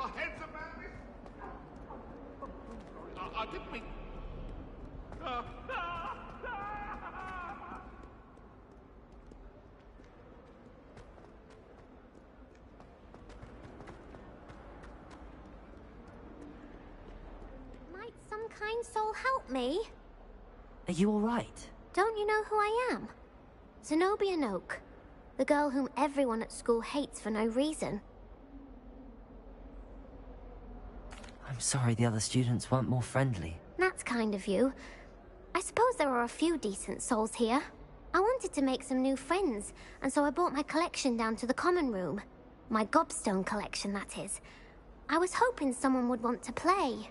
our heads about it? I didn't mean... Might some kind soul help me? Are you alright? Don't you know who I am? Zenobia Noak. The girl whom everyone at school hates for no reason. I'm sorry the other students weren't more friendly. That's kind of you. I suppose there are a few decent souls here. I wanted to make some new friends, and so I brought my collection down to the common room. My gobstone collection, that is. I was hoping someone would want to play.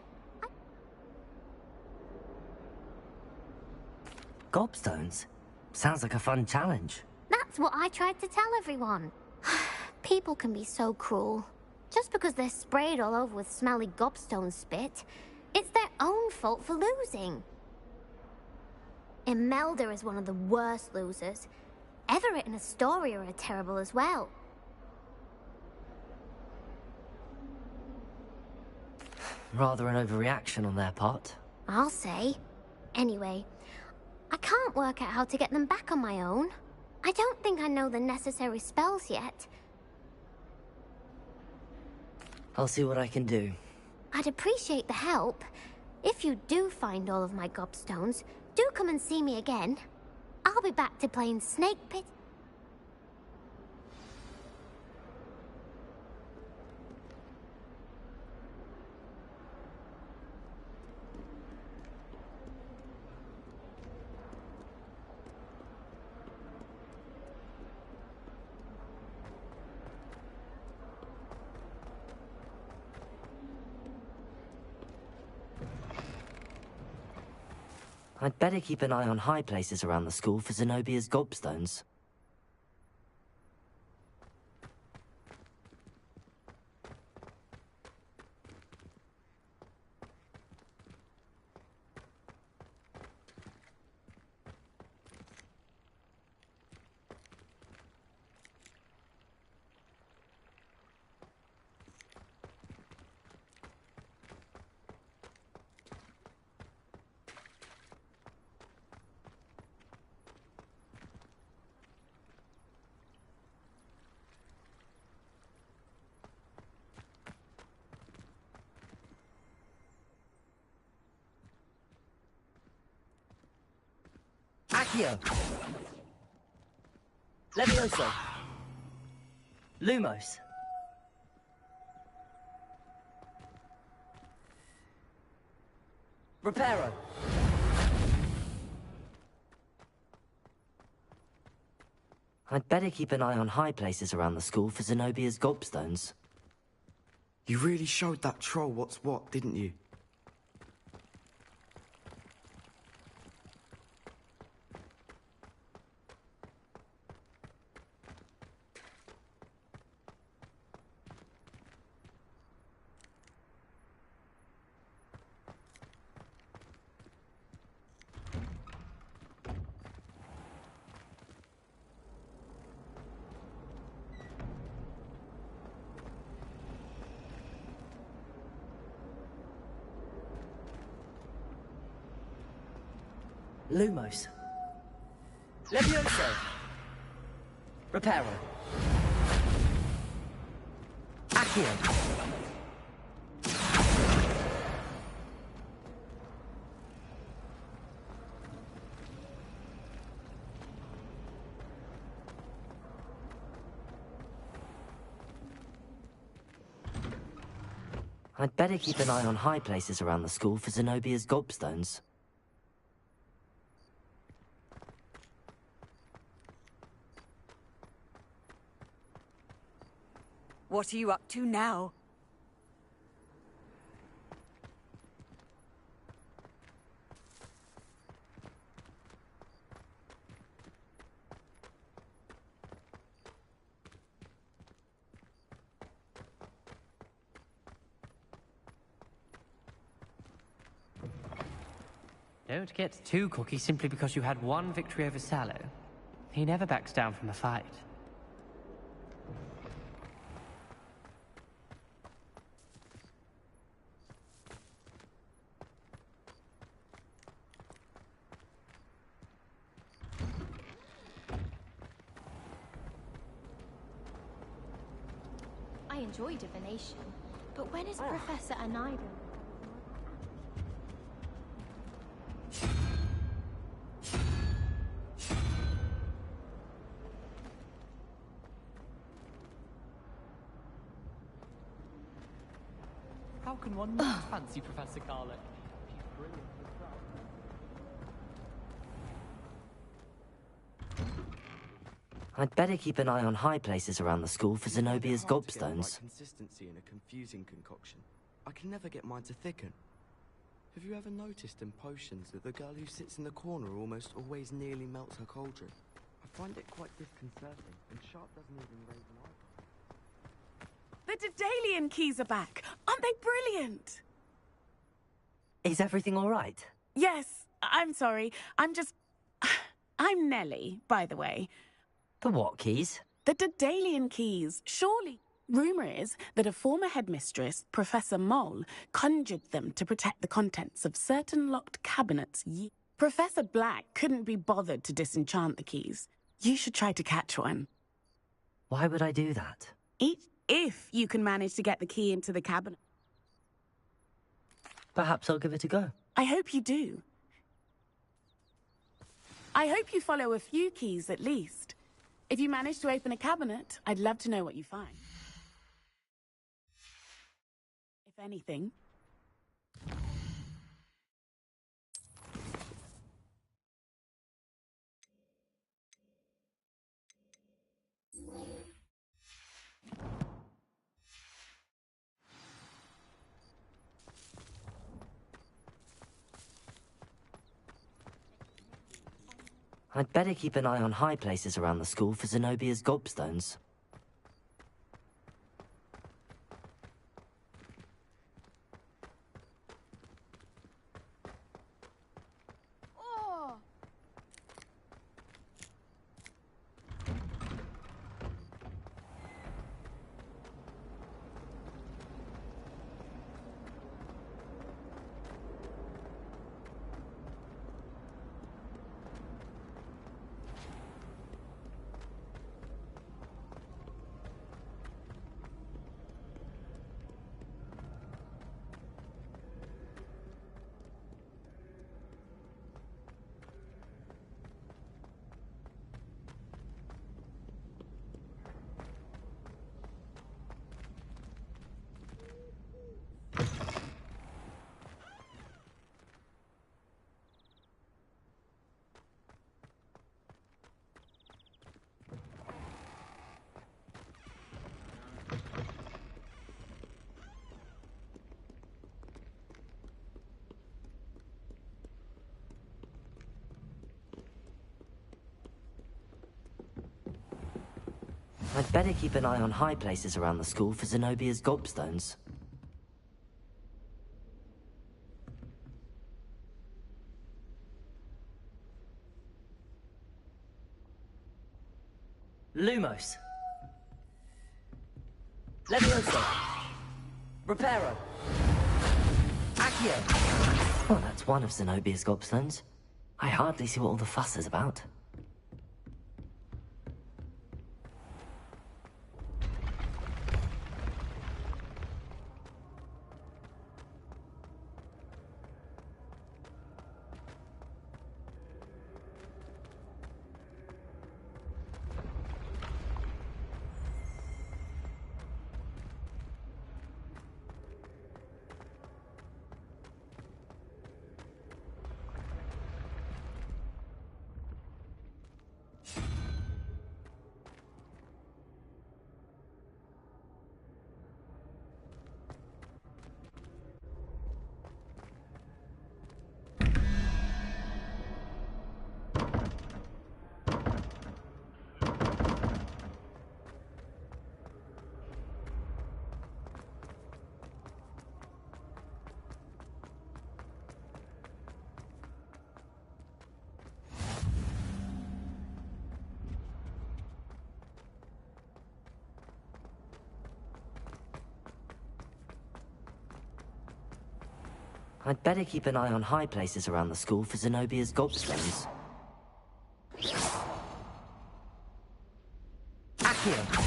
Gobstones? Sounds like a fun challenge. That's what I tried to tell everyone. People can be so cruel. Just because they're sprayed all over with smelly gobstone spit, it's their own fault for losing. Imelda is one of the worst losers. Everett and Astoria are terrible as well. Rather an overreaction on their part. I'll say. Anyway, I can't work out how to get them back on my own. I don't think I know the necessary spells yet. I'll see what I can do. I'd appreciate the help. If you do find all of my gobstones, do come and see me again. I'll be back to playing Snake Pit. I'd better keep an eye on high places around the school for Zenobia's gobstones. Accio! Levioso! Lumos! Reparo! I'd better keep an eye on high places around the school for Zenobia's gobstones. You really showed that troll what's what, didn't you? Lumos. Levioso. Reparo. Accio. I'd better keep an eye on high places around the school for Zenobia's gobstones. What are you up to now? Don't get too cocky simply because you had one victory over Sallow. He never backs down from a fight. enjoy divination, but when is Professor Anido? How can one not fancy Professor Garlick? She's brilliant herself. I'd better keep an eye on high places around the school for Zenobia's Hard to get the right gobstones. consistency in a confusing concoction. I can never get mine to thicken. Have you ever noticed in potions that the girl who sits in the corner almost always nearly melts her cauldron? I find it quite disconcerting, and Sharp doesn't even raise an eyebrow. The Daedalian keys are back. Aren't they brilliant? Is everything all right? Yes, I'm sorry. I'm Nellie, by the way. The what keys? The Daedalian keys, surely. Rumour is that a former headmistress, Professor Mole, conjured them to protect the contents of certain locked cabinets. Professor Black couldn't be bothered to disenchant the keys. You should try to catch one. Why would I do that? If you can manage to get the key into the cabinet. Perhaps I'll give it a go. I hope you do. I hope you follow a few keys at least. If you manage to open a cabinet, I'd love to know what you find. If anything. I'd better keep an eye on high places around the school for Zenobia's gobstones. I'd better keep an eye on high places around the school for Zenobia's gobstones. Lumos. Levioso. Reparo. Accio. Well, that's one of Zenobia's gobstones. I hardly see what all the fuss is about. I'd better keep an eye on high places around the school for Zenobia's gobstones. Accio.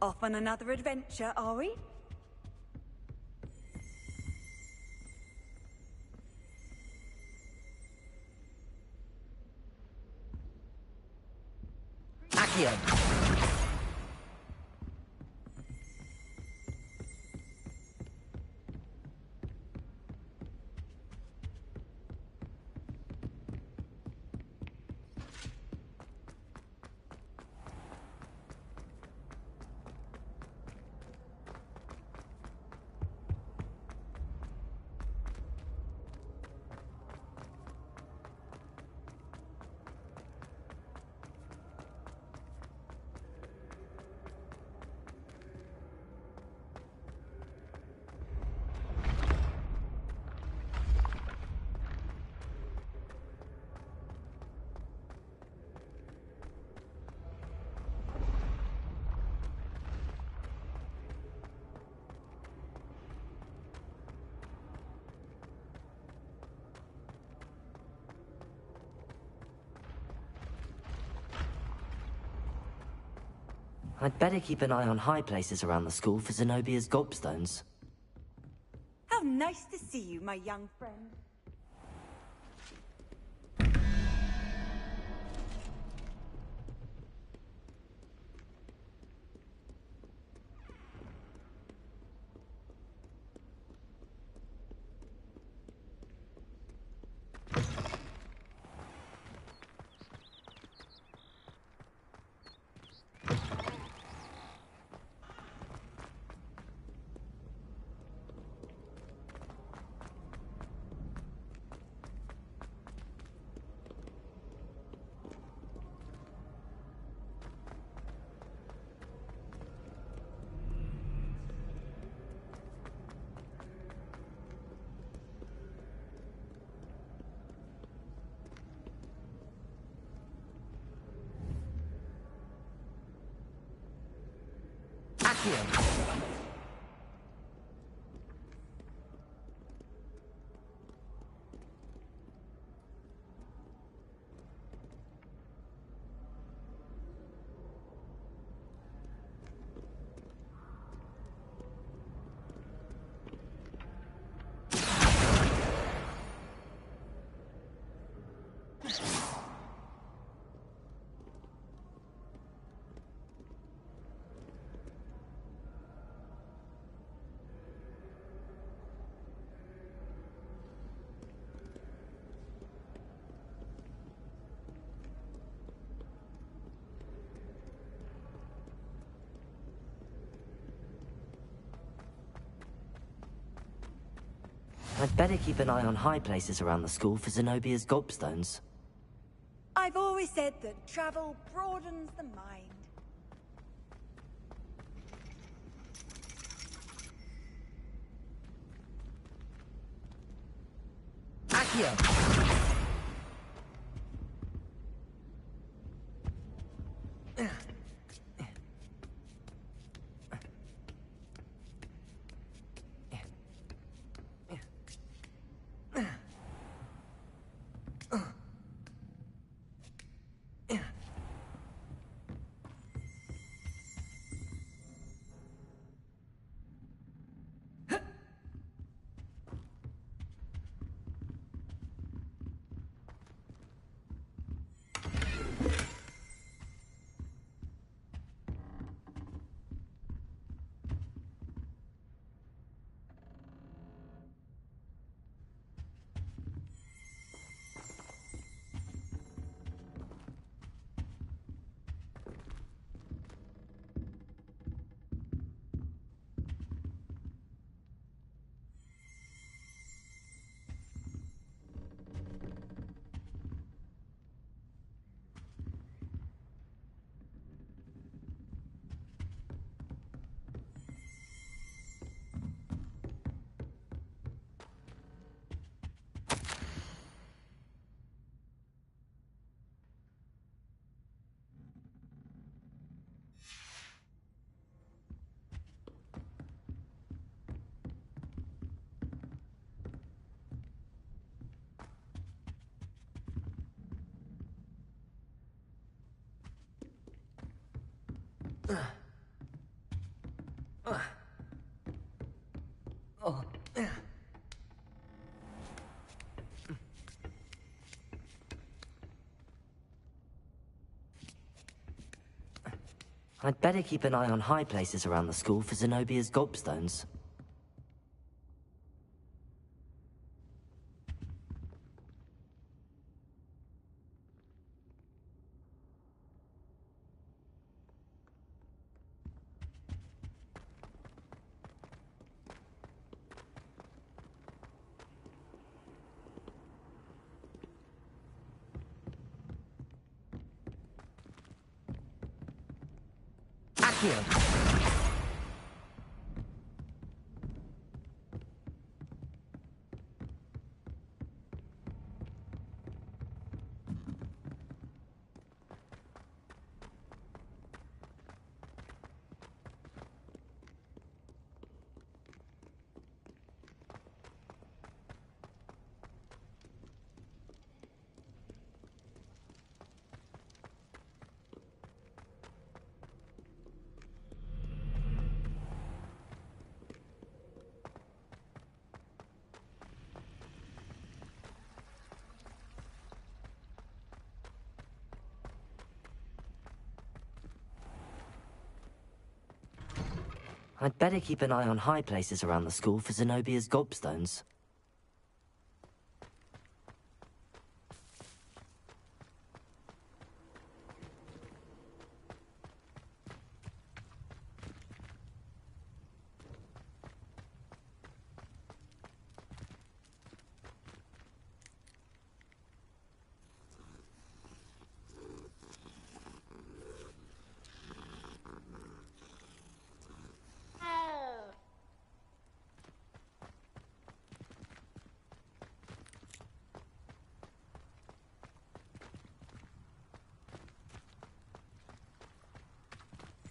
Off on another adventure, are we? Accio. I'd better keep an eye on high places around the school for Zenobia's gobstones. How nice to see you, my young friend. Accio. I'd better keep an eye on high places around the school for Zenobia's gobstones. I've always said that travel broadens the mind. Accio. I'd better keep an eye on high places around the school for Zenobia's gobstones. Accio. I'd better keep an eye on high places around the school for Zenobia's gobstones.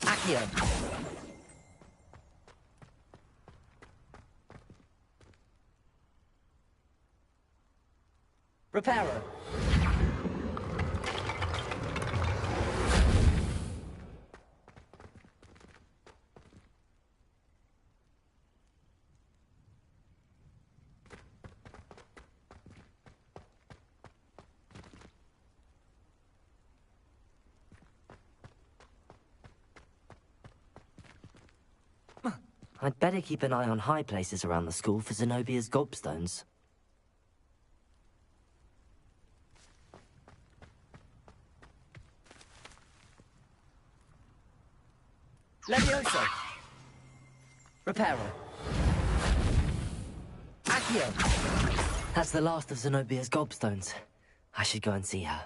Accio. Reparo. I'd better keep an eye on high places around the school for Zenobia's gobstones. Levioso. Reparo. Accio. That's the last of Zenobia's gobstones. I should go and see her.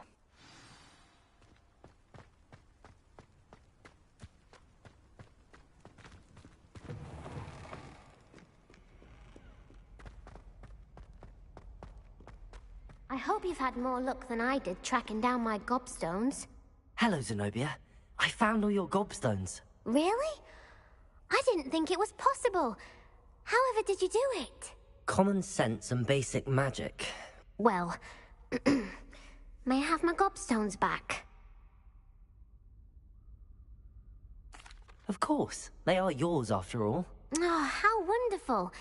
I hope you've had more luck than I did tracking down my gobstones. Hello, Zenobia. I found all your gobstones. Really? I didn't think it was possible. However did you do it? Common sense and basic magic. Well, may I have my gobstones back? Of course. They are yours, after all. Oh, how wonderful.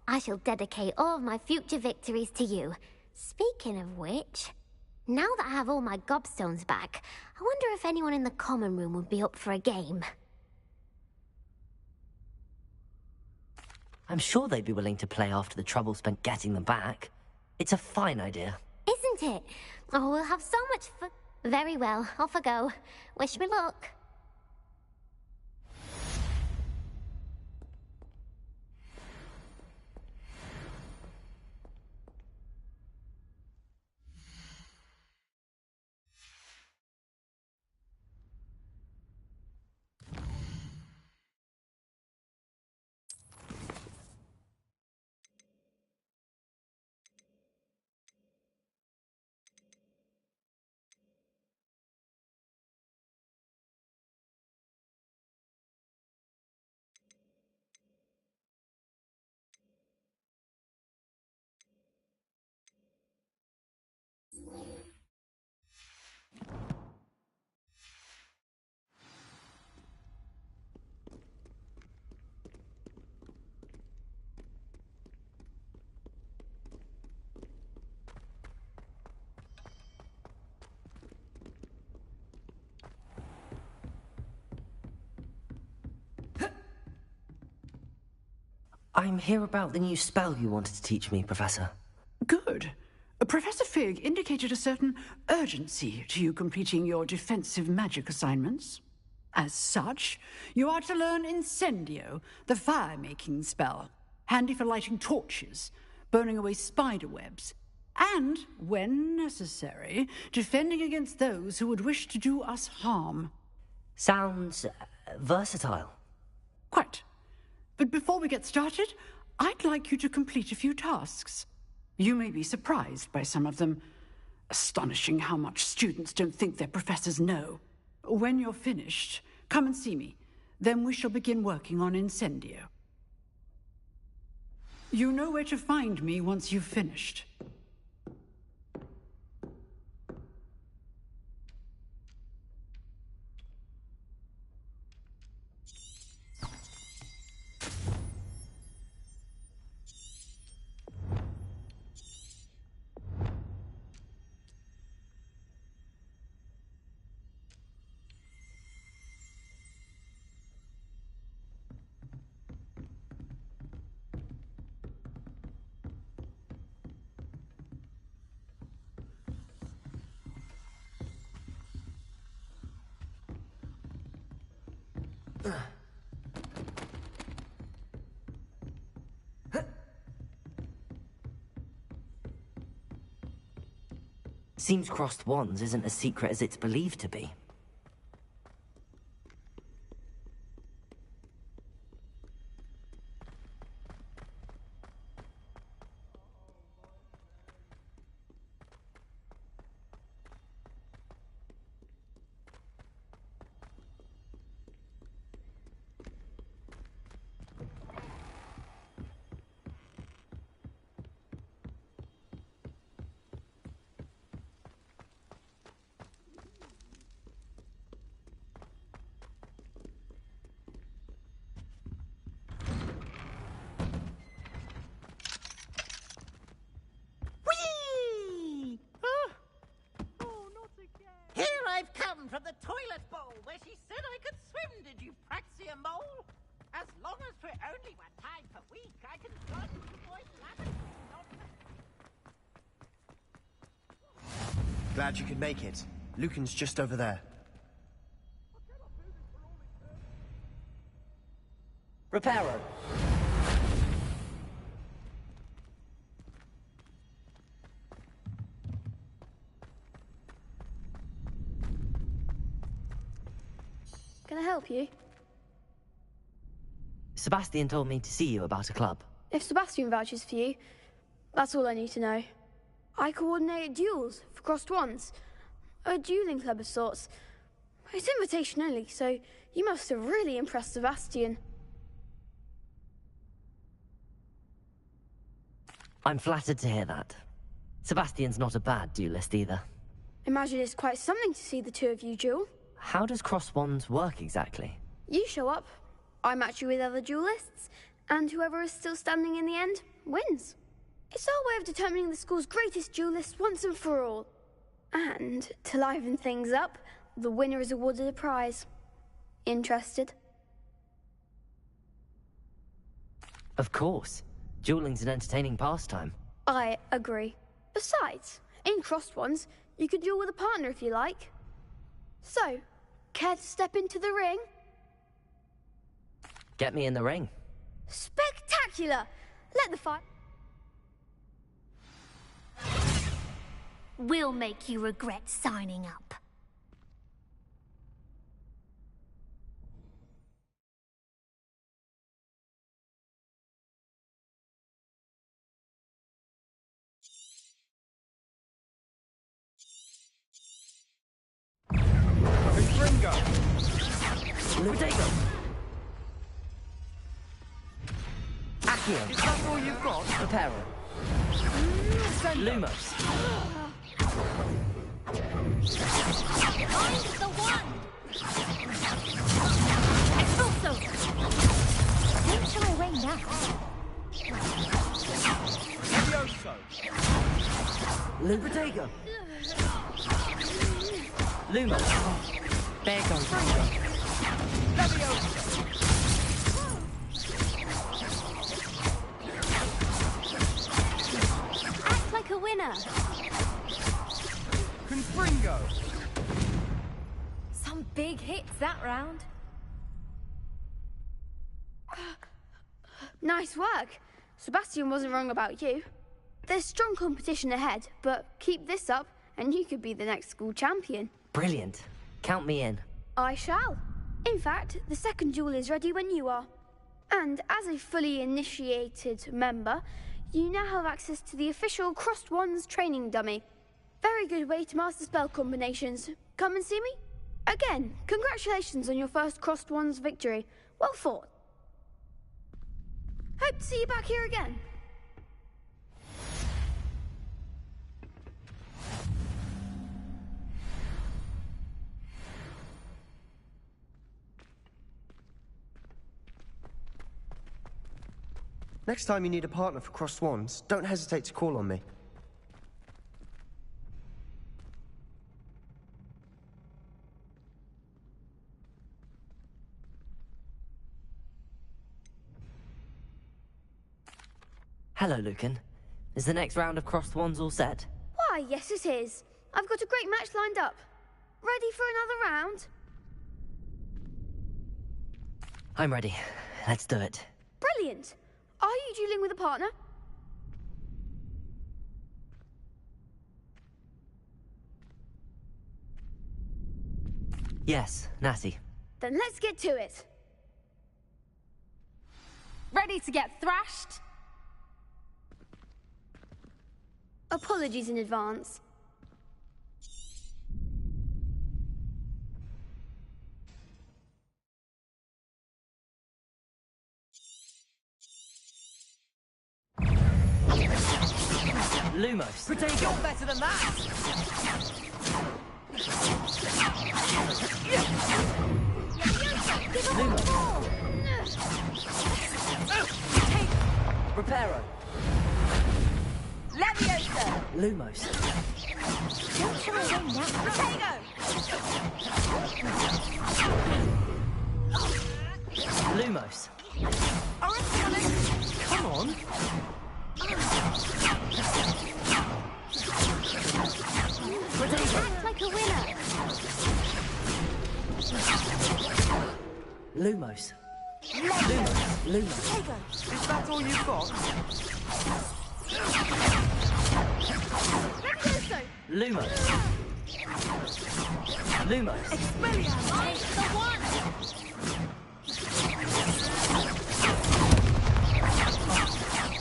I shall dedicate all of my future victories to you. Speaking of which, now that I have all my gobstones back, I wonder if anyone in the common room would be up for a game. I'm sure they'd be willing to play after the trouble spent getting them back. It's a fine idea. Isn't it? Oh, we'll have so much fun. Very well, off I go. Wish me luck. I'm here about the new spell you wanted to teach me, Professor. Good. Professor Fig indicated a certain urgency to you completing your defensive magic assignments. As such, you are to learn Incendio, the fire-making spell, handy for lighting torches, burning away spider webs, and, when necessary, defending against those who would wish to do us harm. Sounds versatile. Quite. But before we get started, I'd like you to complete a few tasks. You may be surprised by some of them. Astonishing how much students don't think their professors know. When you're finished, come and see me. Then we shall begin working on Incendio. You know where to find me once you've finished. Seems crossed wands isn't as secret as it's believed to be. From the toilet bowl where she said I could swim, did you Praxia Mole? As long as we're only 1 time per week, I can join you boys Glad you could make it. Lucan's just over there. Reparo. Can I help you? Sebastian told me to see you about a club. If Sebastian vouches for you, that's all I need to know. I coordinate duels for crossed wands. A dueling club of sorts. It's invitation only, so you must have really impressed Sebastian. I'm flattered to hear that. Sebastian's not a bad duelist either. Imagine it's quite something to see the two of you duel. How does cross wands work exactly? You show up, I match you with other duelists, and whoever is still standing in the end wins. It's our way of determining the school's greatest duelist once and for all. And, to liven things up, the winner is awarded a prize. Interested? Of course. Dueling's an entertaining pastime. I agree. Besides, in crossed wands, you could duel with a partner if you like. So, care to step into the ring? Get me in the ring. Spectacular! Let the fight... We'll make you regret signing up. Ringo! Ludego! Accio! Is that all you've got? Reparo! Lumos! I'm the one! Expulso! Don't show away now. Levioso! Ludego! Lumos! There goes. Levioso! winner! Confringo! Some big hits that round. Nice work. Sebastian wasn't wrong about you. There's strong competition ahead, but keep this up and you could be the next school champion. Brilliant. Count me in. I shall. In fact, the second duel is ready when you are. And as a fully initiated member, you now have access to the official Crossed Wands training dummy. Very good way to master spell combinations. Come and see me? Again, congratulations on your first Crossed Wands victory. Well fought. Hope to see you back here again. Next time you need a partner for Crossed Wands, don't hesitate to call on me. Hello, Lucan. Is the next round of Crossed Wands all set? Why, yes it is. I've got a great match lined up. Ready for another round? I'm ready. Let's do it. Brilliant. Are you dueling with a partner? Yes, Natty. Then let's get to it. Ready to get thrashed? Apologies in advance. Lumos. Protego! You're better than that! Reparo. Leviosa! Lumos. Don't try to win that. Protego! Lumos. Come on! Act like a winner! Lumos. Lumos. Lumos. Is that all you've got? Lumos. Lumos. Expelliarmus! Take the one!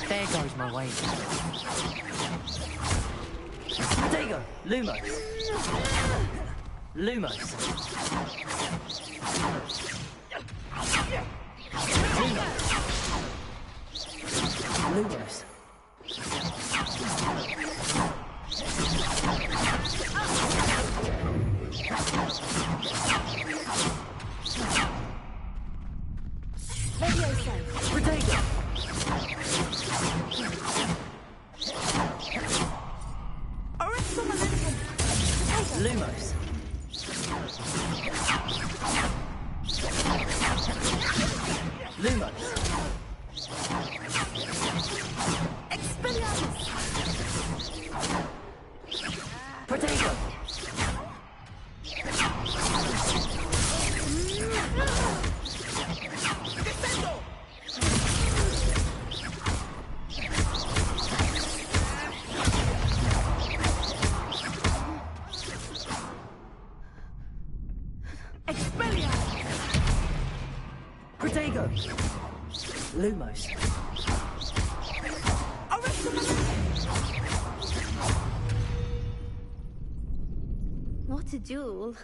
There goes my weight. Protego. Lumos. Lumos. Lumos. Leviosa! Protego. Lumos. Lumos. Expelliarmus! Protego. Protego. Lumos. What a duel.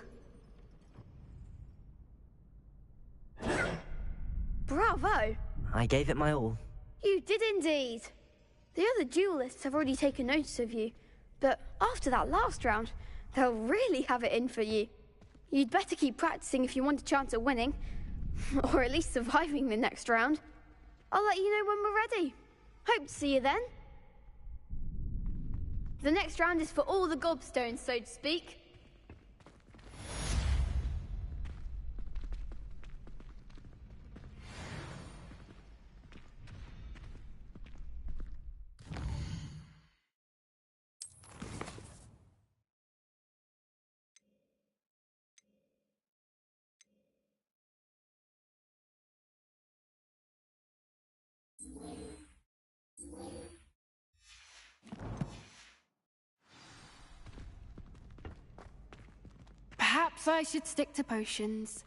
Bravo! I gave it my all. You did indeed. The other duelists have already taken notice of you, but after that last round, they'll really have it in for you. You'd better keep practicing if you want a chance at winning, or at least surviving the next round. I'll let you know when we're ready. Hope to see you then. The next round is for all the gobstones, so to speak. Perhaps I should stick to potions.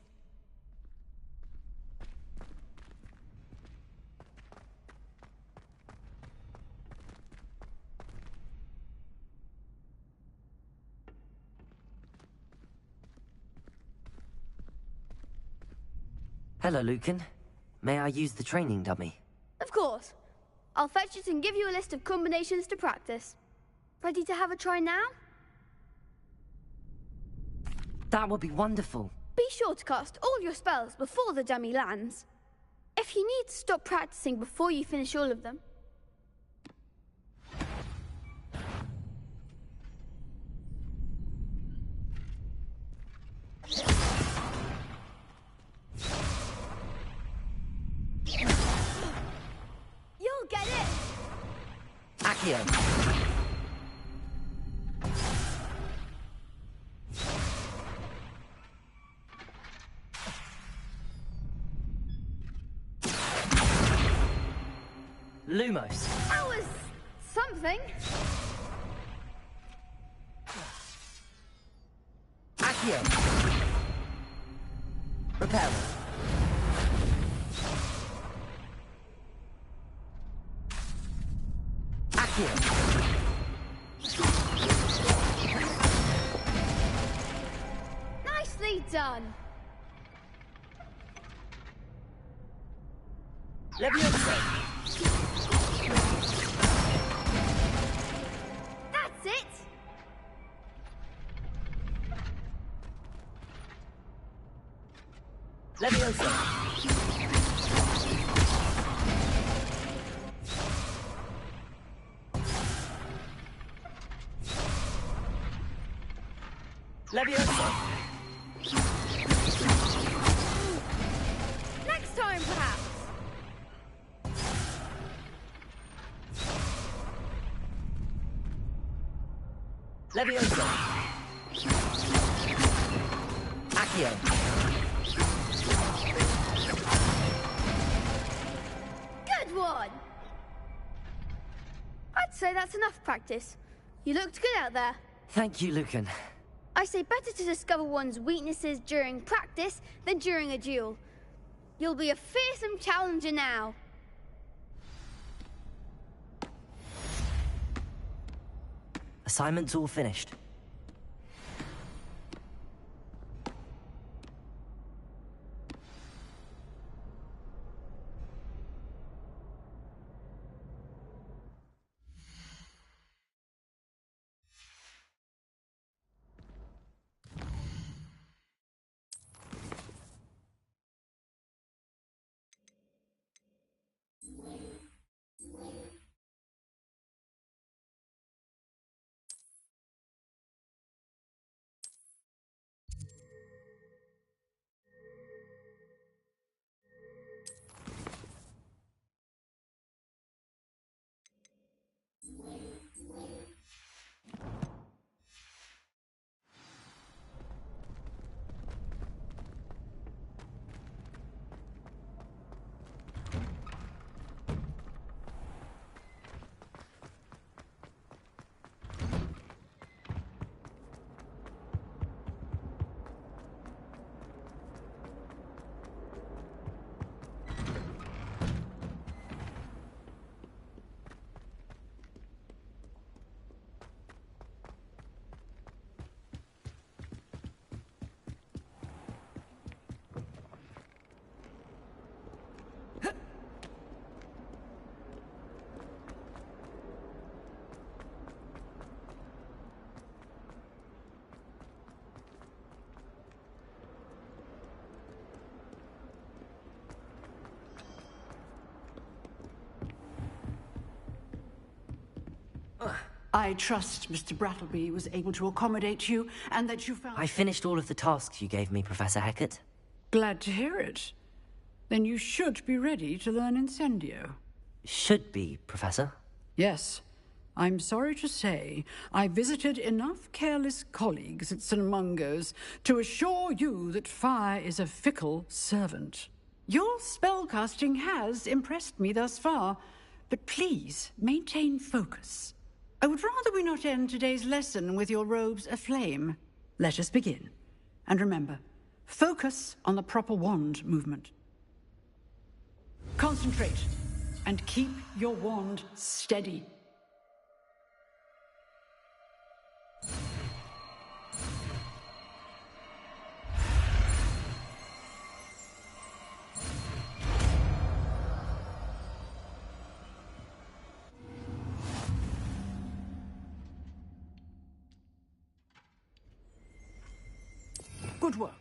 Hello, Lucan. May I use the training dummy? Of course. I'll fetch it and give you a list of combinations to practice. Ready to have a try now? That would be wonderful. Be sure to cast all your spells before the dummy lands. If you need to stop practicing before you finish all of them. You'll get it! Accio. Lumos. That was something. Accio. Repel. Accio. Nicely done. Leviosa. That's it. Leviosa. Leviosa. Next time, perhaps. Leviosa. Accio. Good one. I'd say that's enough practice. You looked good out there. Thank you, Lucan. I say better to discover one's weaknesses during practice than during a duel. You'll be a fearsome challenger now. Assignment's all finished. I trust Mr. Brattleby was able to accommodate you, and that you found... I finished all of the tasks you gave me, Professor Hecat. Glad to hear it. Then you should be ready to learn Incendio. Should be, Professor? Yes. I'm sorry to say, I visited enough careless colleagues at St. Mungo's to assure you that fire is a fickle servant. Your spellcasting has impressed me thus far, but please maintain focus. I would rather we not end today's lesson with your robes aflame. Let us begin. And remember, focus on the proper wand movement. Concentrate, and keep your wand steady. Good work.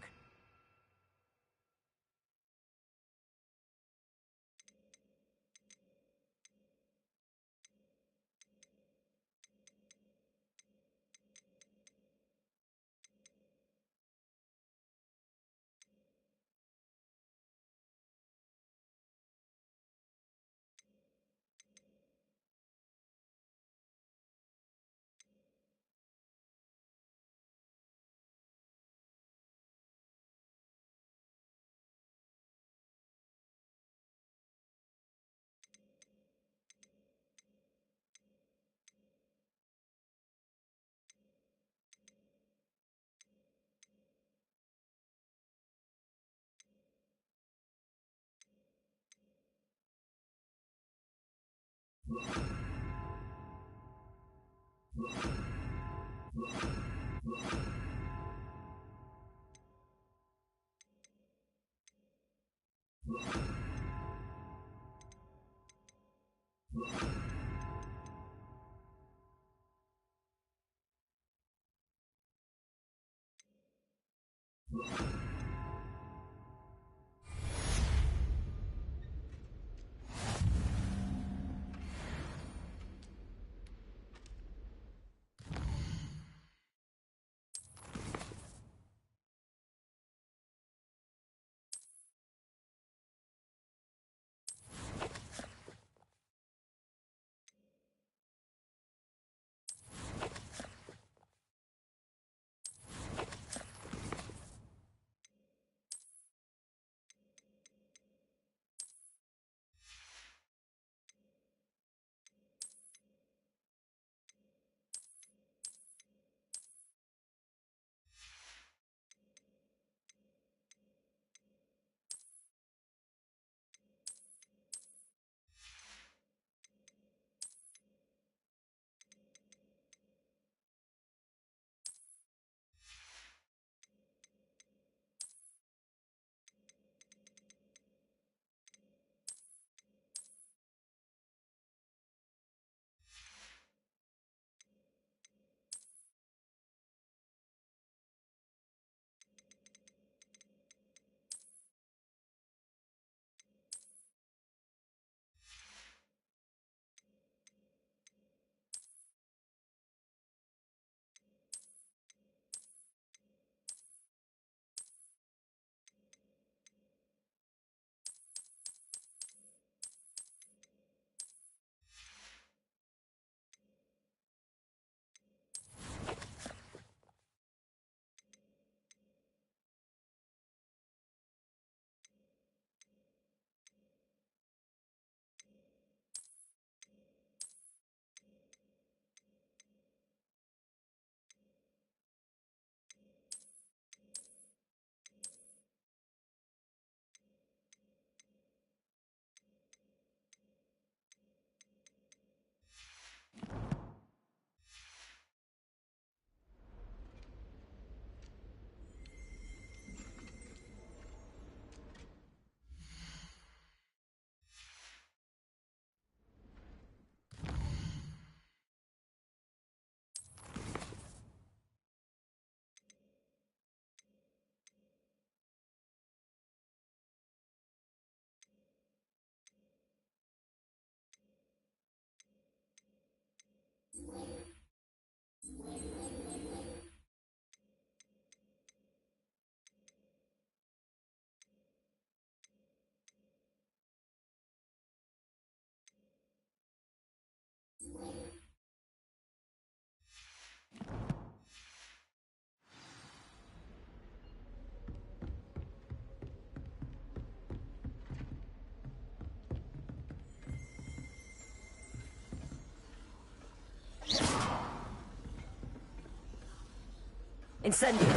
Incendio!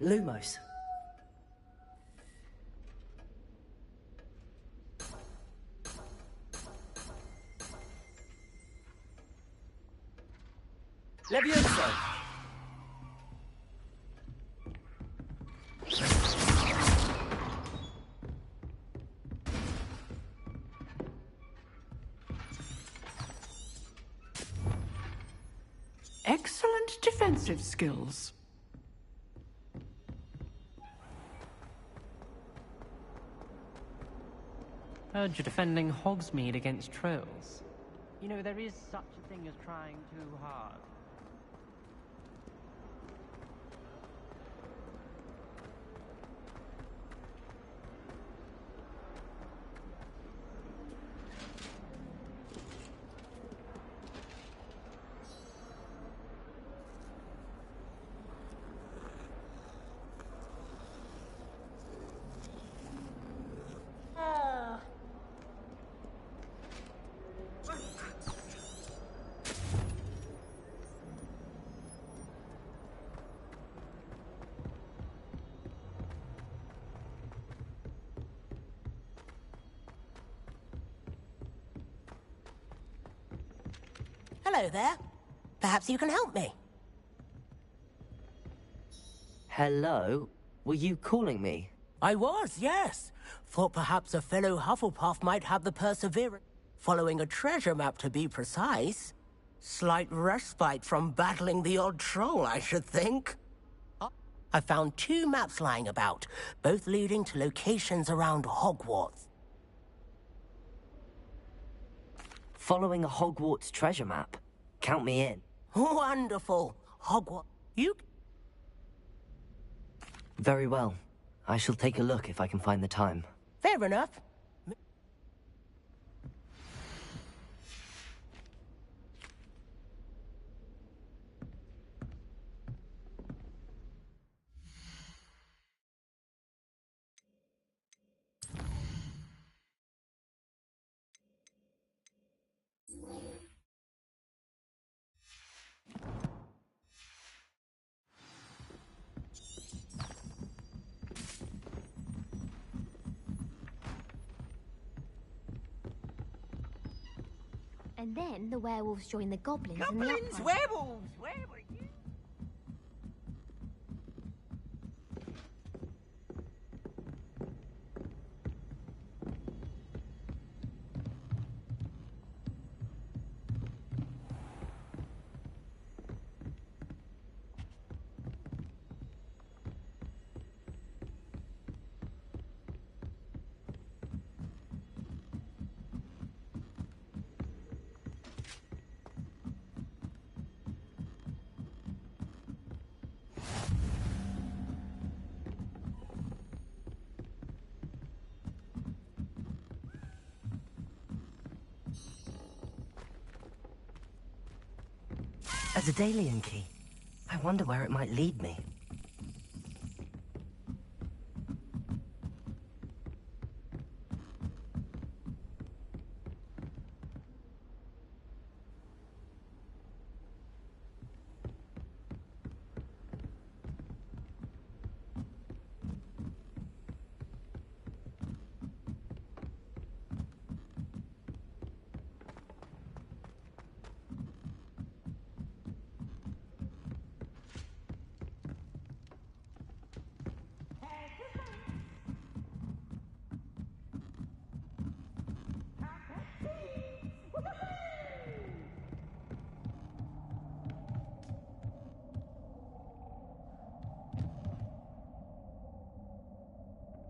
Lumos. Levioso! Excellent defensive skills. Heard you're defending Hogsmeade against trolls. You know, there is such a thing as trying too hard. Hello there. Perhaps you can help me. Hello? Were you calling me? I was, yes. Thought perhaps a fellow Hufflepuff might have the perseverance. Following a treasure map, to be precise. Slight respite from battling the odd troll, I should think. I found 2 maps lying about, both leading to locations around Hogwarts. Following a Hogwarts treasure map? Count me in. Wonderful. Hogwarts. You... Very well. I shall take a look if I can find the time. Fair enough. And then the werewolves join the goblins and the Goblins, upright. werewolves, where were you? A Daedalian key. I wonder where it might lead me.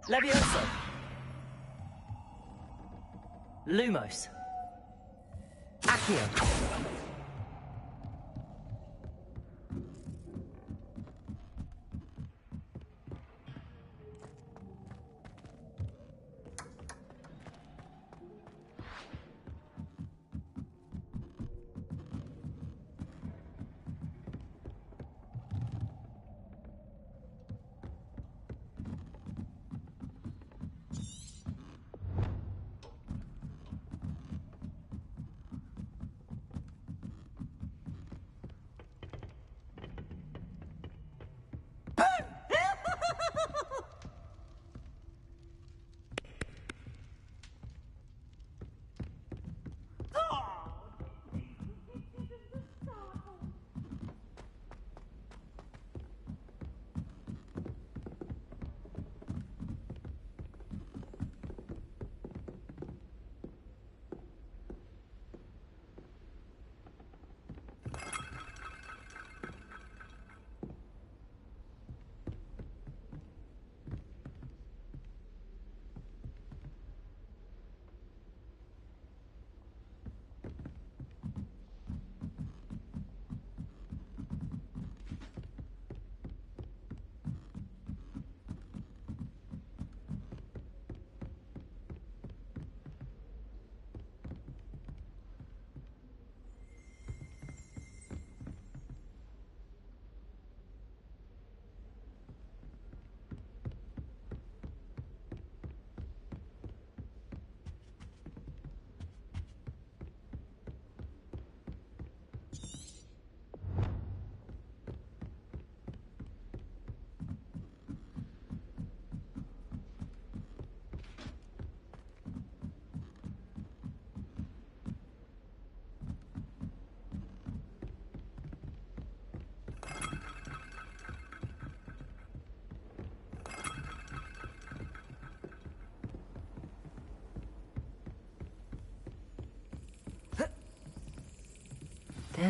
Levioso! Lumos! Accio!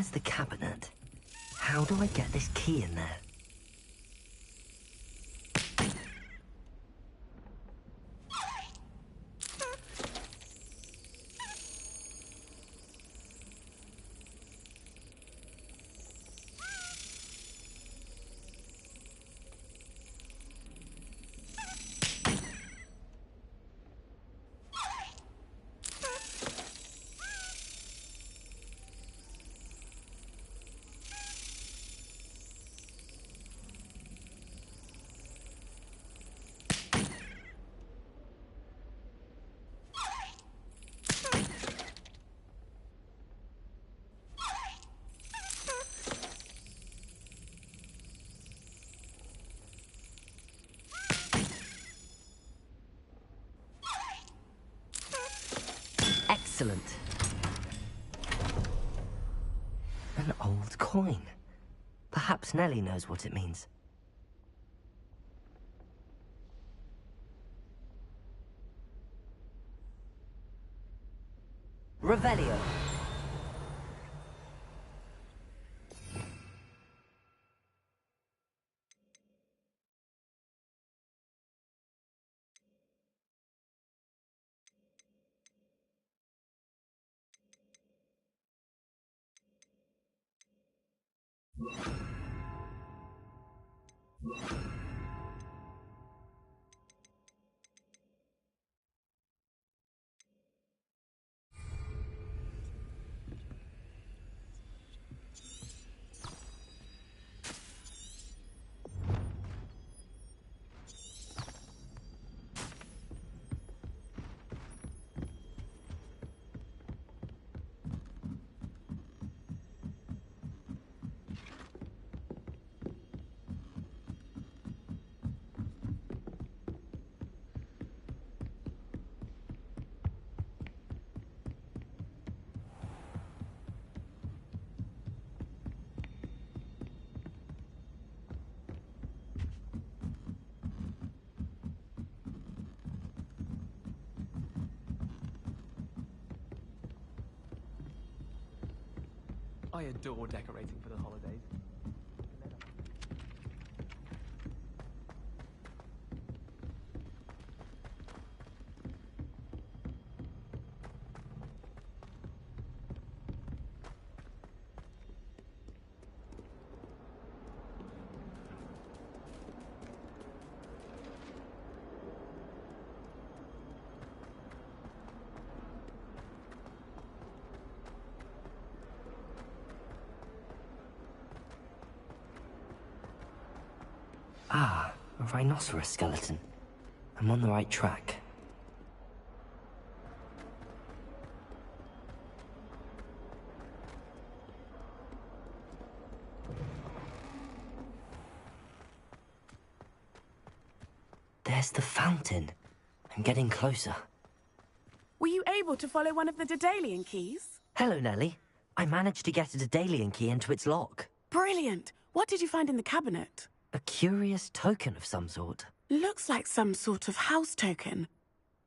there's the cabinet. How do I get this key in there? Excellent. An old coin. Perhaps Nellie knows what it means. Revelio. I adore decorating for the holidays. Ah, a rhinoceros skeleton. I'm on the right track. There's the fountain. I'm getting closer. Were you able to follow one of the Daedalian keys? Hello, Nellie. I managed to get a Daedalian key into its lock. Brilliant! What did you find in the cabinet? A curious token of some sort. Looks like some sort of house token.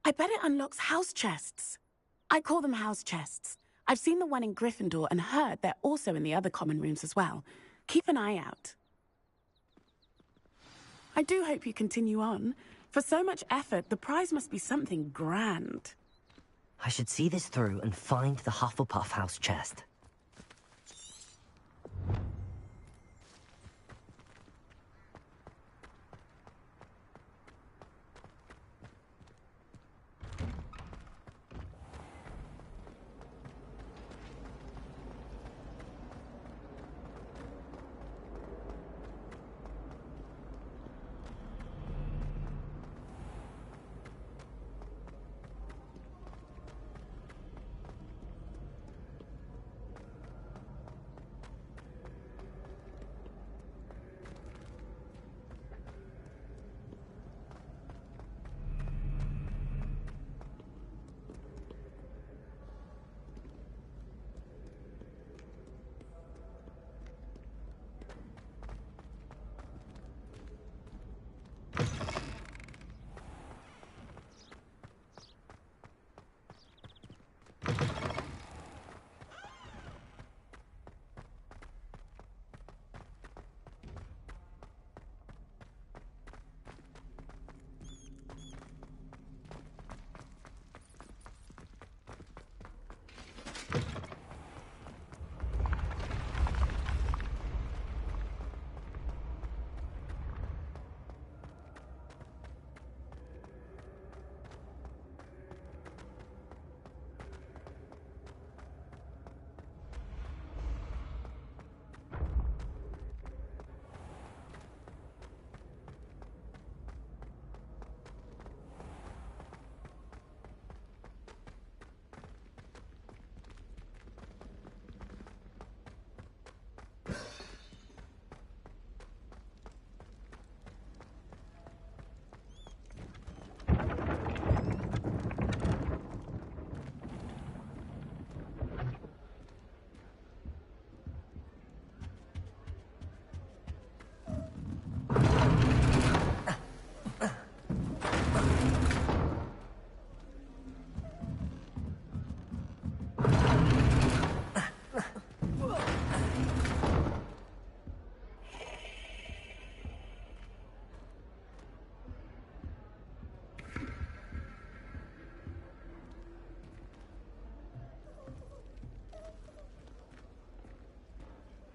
I bet it unlocks house chests. I call them house chests. I've seen the one in Gryffindor and heard they're also in the other common rooms as well. Keep an eye out. I do hope you continue on. For so much effort, the prize must be something grand. I should see this through and find the Hufflepuff house chest.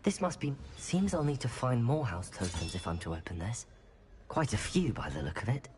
This must be... Seems I'll need to find more house tokens if I'm to open this. Quite a few by the look of it.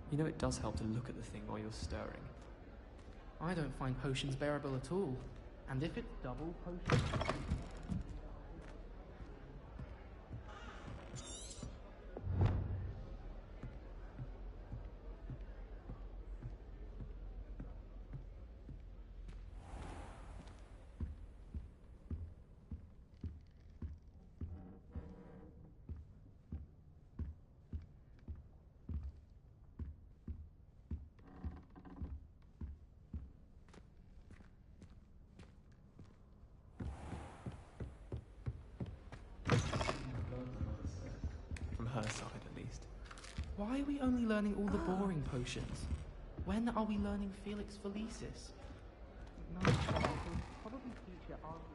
You know, it does help to look at the thing while you're stirring. I don't find potions bearable at all. And if it's double potion... Her side, at least. Why are we only learning all the boring potions? When are we learning Felix Felicis? No, probably teach it argument.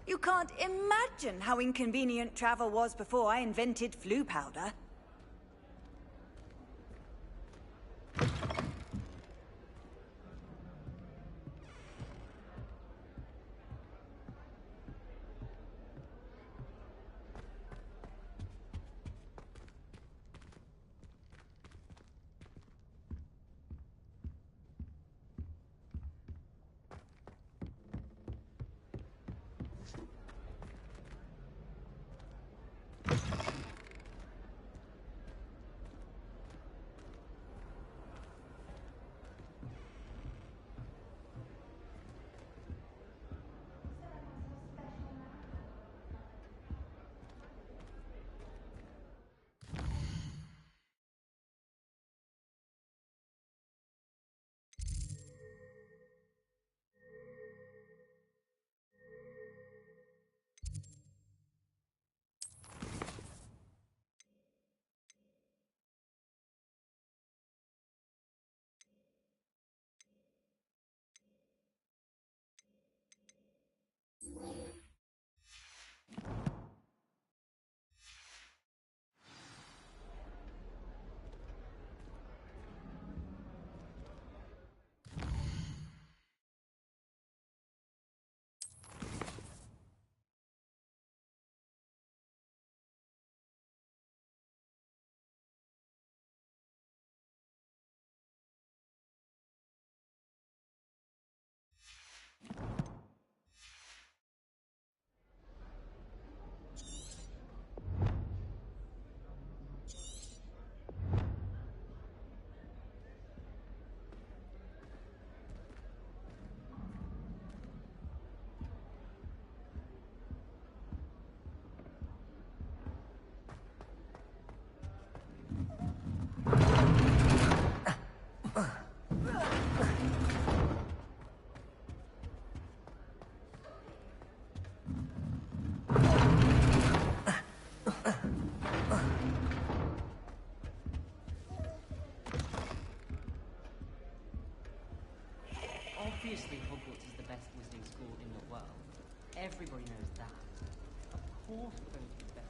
You can't imagine how inconvenient travel was before I invented flu powder. Everybody knows that. Of course we're going to be better.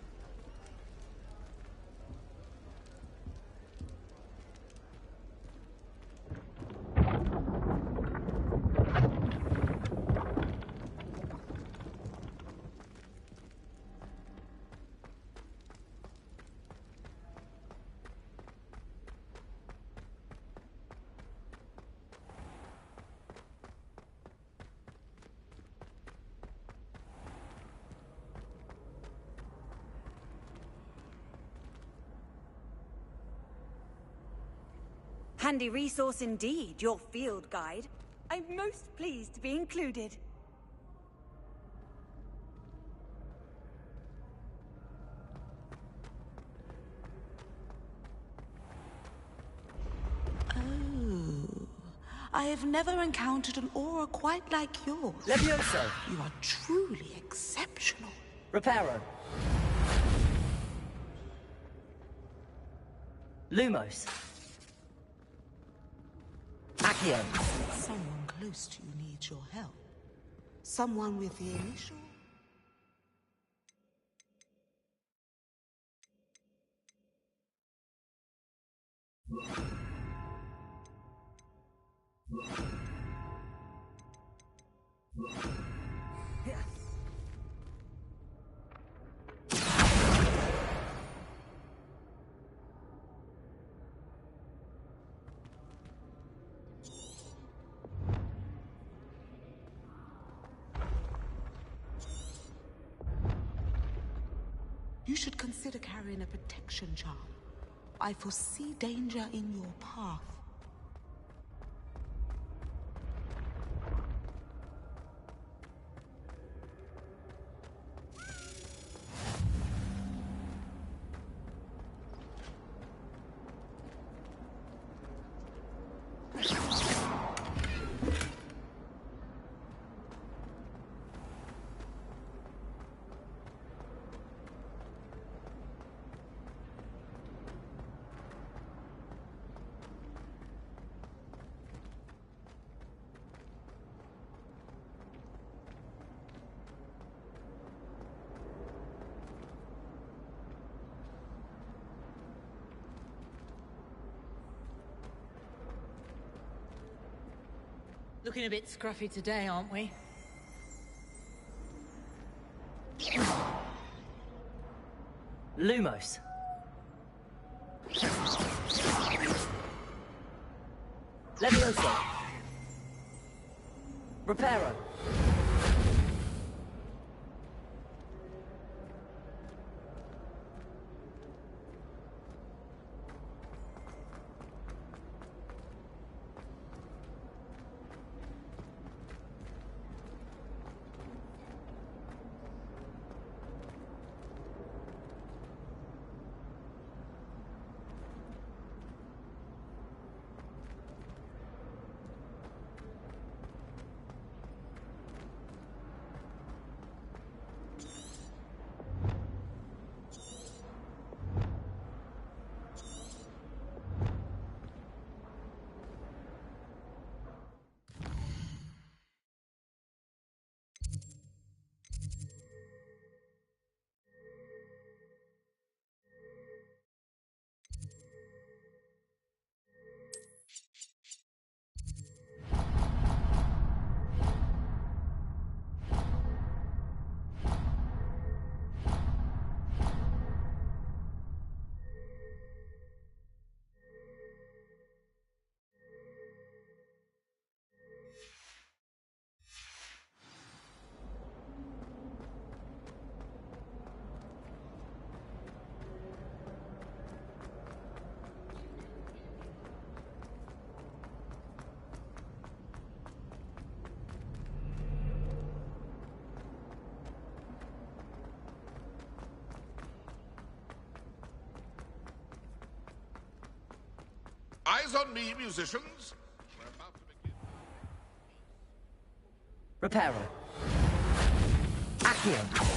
Handy resource indeed, your field guide. I'm most pleased to be included. Oh, I have never encountered an aura quite like yours. Levioso! You are truly exceptional. Reparo! Lumos! Accio! Someone close to you needs your help. Someone with the initial... You should consider carrying a protection charm. I foresee danger in your path. Looking a bit scruffy today, aren't we? Lumos! Levioso! Reparo! Eyes on me, musicians. We're about to begin. Reparo! Accio!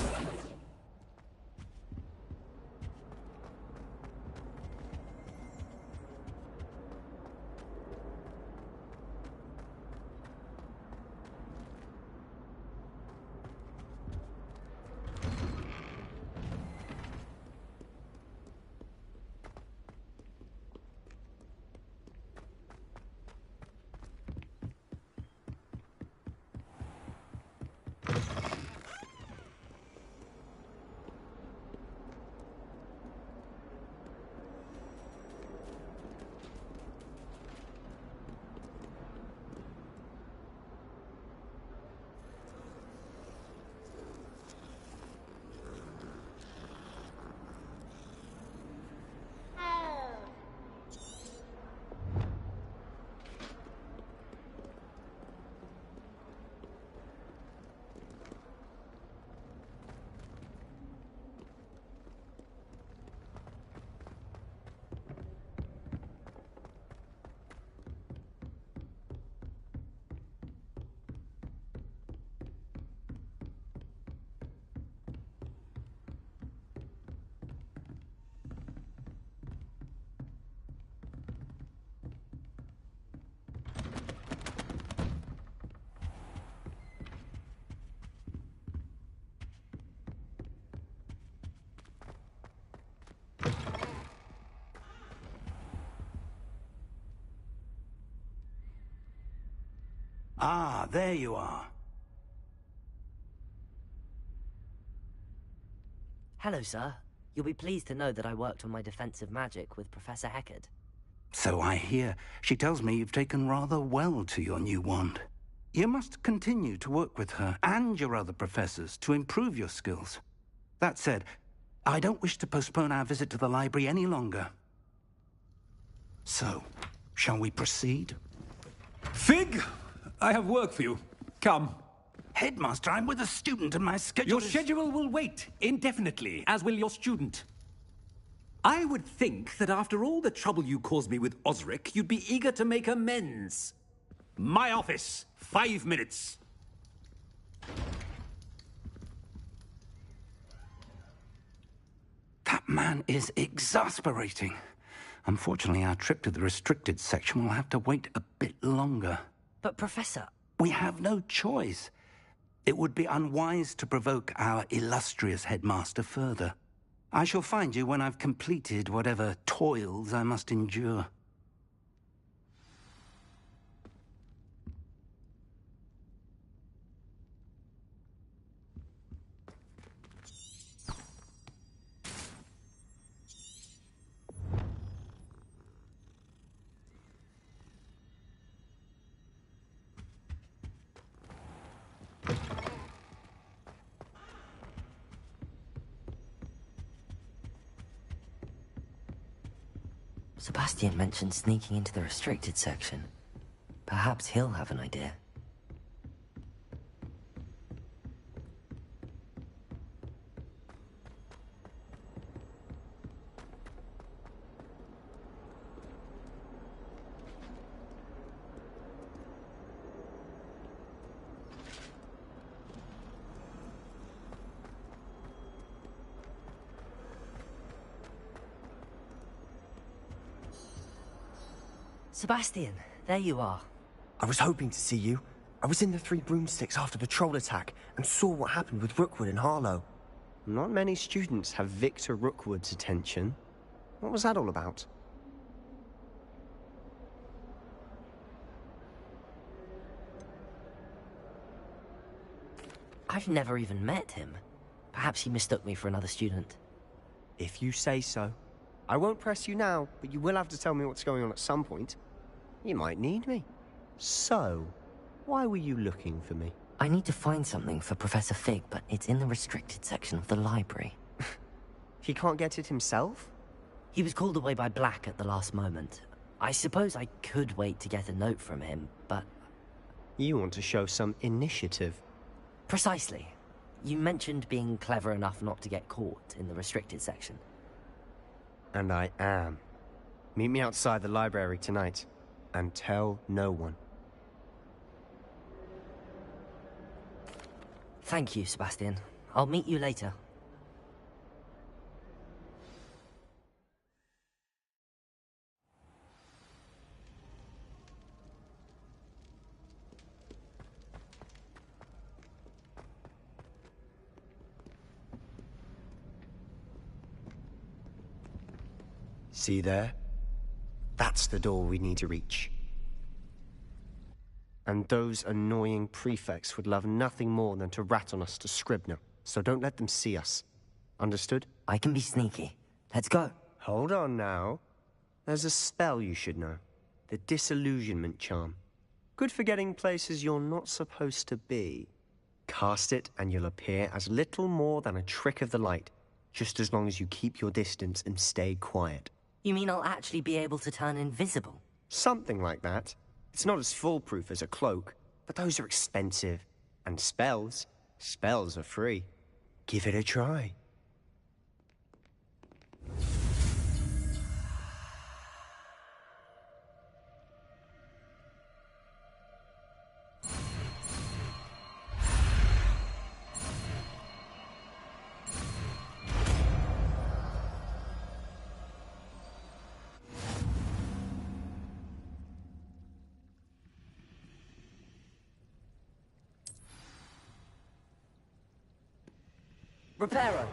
Ah, there you are. Hello, sir. You'll be pleased to know that I worked on my defensive magic with Professor Heckard. So I hear. She tells me you've taken rather well to your new wand. You must continue to work with her and your other professors to improve your skills. That said, I don't wish to postpone our visit to the library any longer. So, shall we proceed? Fig! I have work for you. Come. Headmaster, I'm with a student and my schedule Your schedule will wait indefinitely, as will your student. I would think that after all the trouble you caused me with Osric, you'd be eager to make amends. My office, 5 minutes. That man is exasperating. Unfortunately, our trip to the restricted section will have to wait a bit longer. But, Professor... We have no choice. It would be unwise to provoke our illustrious headmaster further. I shall find you when I've completed whatever toils I must endure. Sebastian mentioned sneaking into the restricted section. Perhaps he'll have an idea. Sebastian, there you are. I was hoping to see you. I was in the Three Broomsticks after the troll attack and saw what happened with Rookwood and Harlow. Not many students have Victor Rookwood's attention. What was that all about? I've never even met him. Perhaps he mistook me for another student. If you say so. I won't press you now, but you will have to tell me what's going on at some point. You might need me. So, why were you looking for me? I need to find something for Professor Fig, but it's in the restricted section of the library. He can't get it himself? He was called away by Black at the last moment. I suppose I could wait to get a note from him, but... You want to show some initiative. Precisely. You mentioned being clever enough not to get caught in the restricted section. And I am. Meet me outside the library tonight. And tell no one. Thank you, Sebastian. I'll meet you later. See there? That's the door we need to reach. And those annoying prefects would love nothing more than to rat on us to Scribner, so don't let them see us. Understood? I can be sneaky. Let's go. Hold on now. There's a spell you should know. The Disillusionment Charm. Good for getting places you're not supposed to be. Cast it and you'll appear as little more than a trick of the light, just as long as you keep your distance and stay quiet. You mean I'll actually be able to turn invisible? Something like that. It's not as foolproof as a cloak, but those are expensive. And spells are free. Give it a try. Reparo!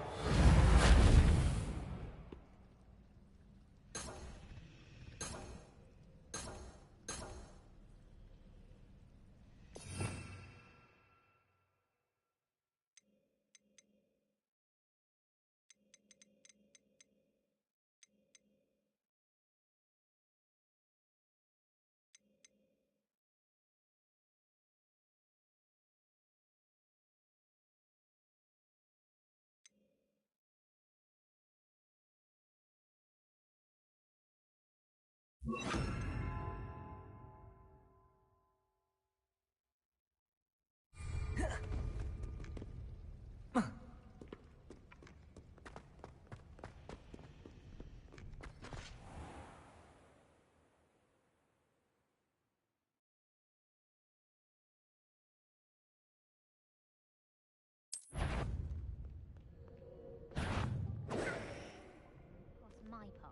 My path.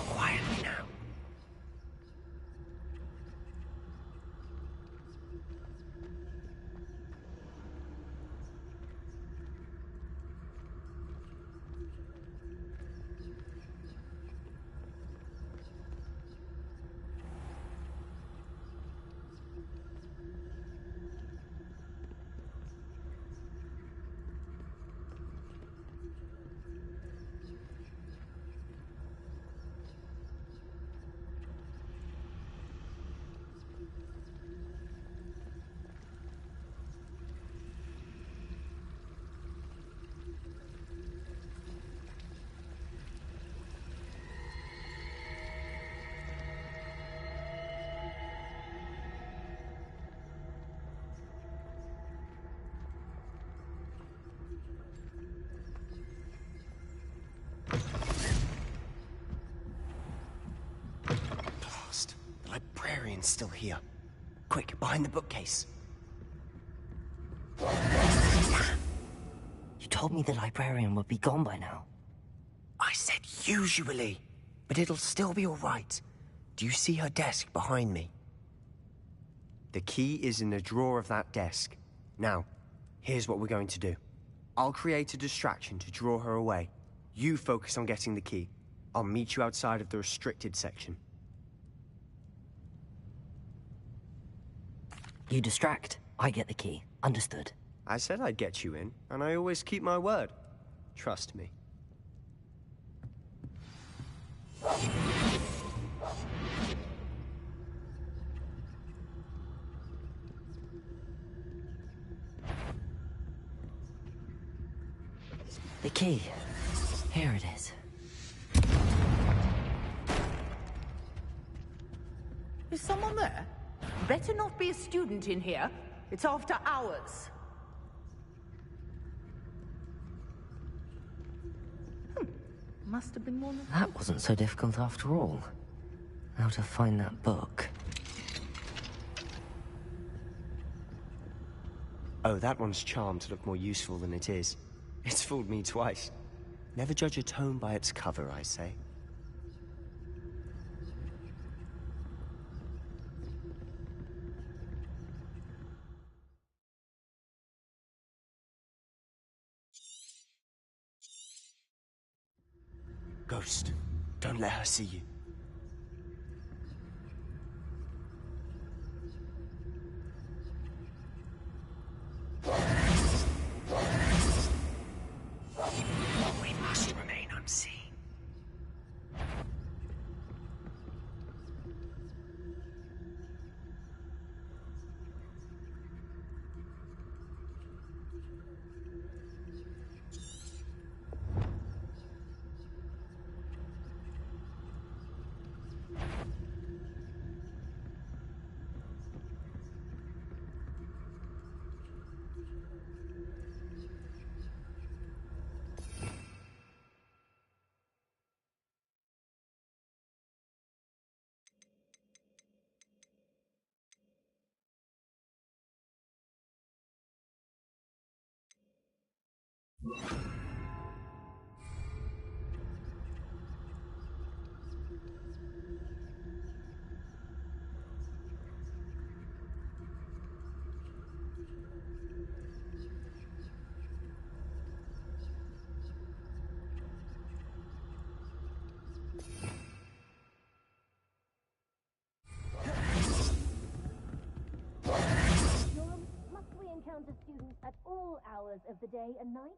Quietly now. The librarian's still here. Quick, behind the bookcase. You told me the librarian would be gone by now. I said usually, but it'll still be all right. Do you see her desk behind me? The key is in the drawer of that desk. Now, here's what we're going to do. I'll create a distraction to draw her away. You focus on getting the key. I'll meet you outside of the restricted section. You distract, I get the key. Understood. I said I'd get you in, and I always keep my word. Trust me. The key. Here it is. Is someone there? Better not be a student in here. It's after hours. Must have been one of... That wasn't so difficult after all. How to find that book. Oh, that one's charmed to look more useful than it is. It's fooled me twice. Never judge a tome by its cover, I say. Ghost, don't let her see you. We must remain unseen. Must we encounter students at all hours of the day and night?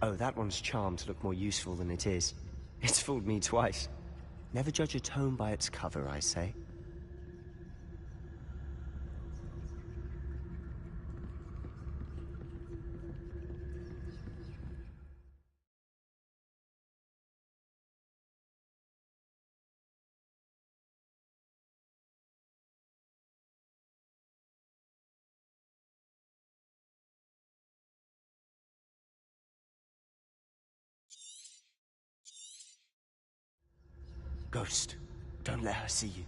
Oh, that one's charmed to look more useful than it is. It's fooled me twice. Never judge a tome by its cover, I say. Ghost, don't let her see you.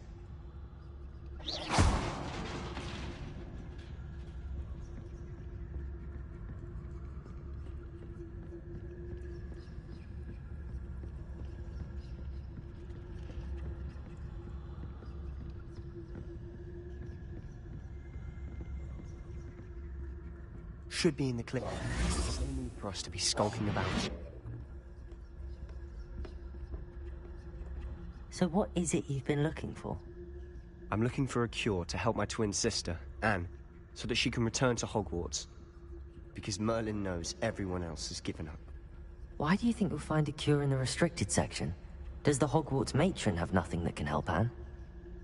Should be in the clip. There's no need for us to be skulking about. So what is it you've been looking for? I'm looking for a cure to help my twin sister, Anne, so that she can return to Hogwarts. Because Merlin knows everyone else has given up. Why do you think we'll find a cure in the restricted section? Does the Hogwarts matron have nothing that can help Anne?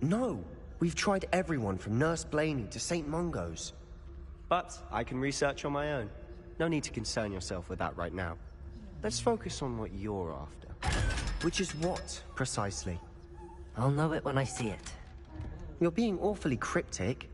No! We've tried everyone from Nurse Blaney to St. Mungo's. But I can research on my own. No need to concern yourself with that right now. Let's focus on what you're after. Which is what, precisely? I'll know it when I see it. You're being awfully cryptic.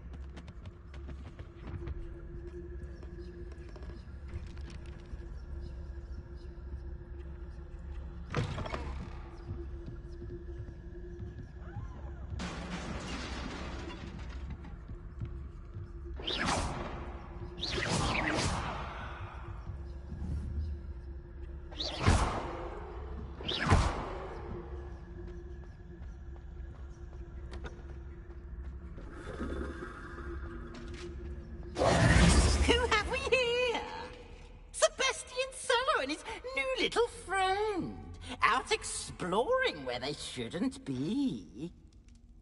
Where they shouldn't be.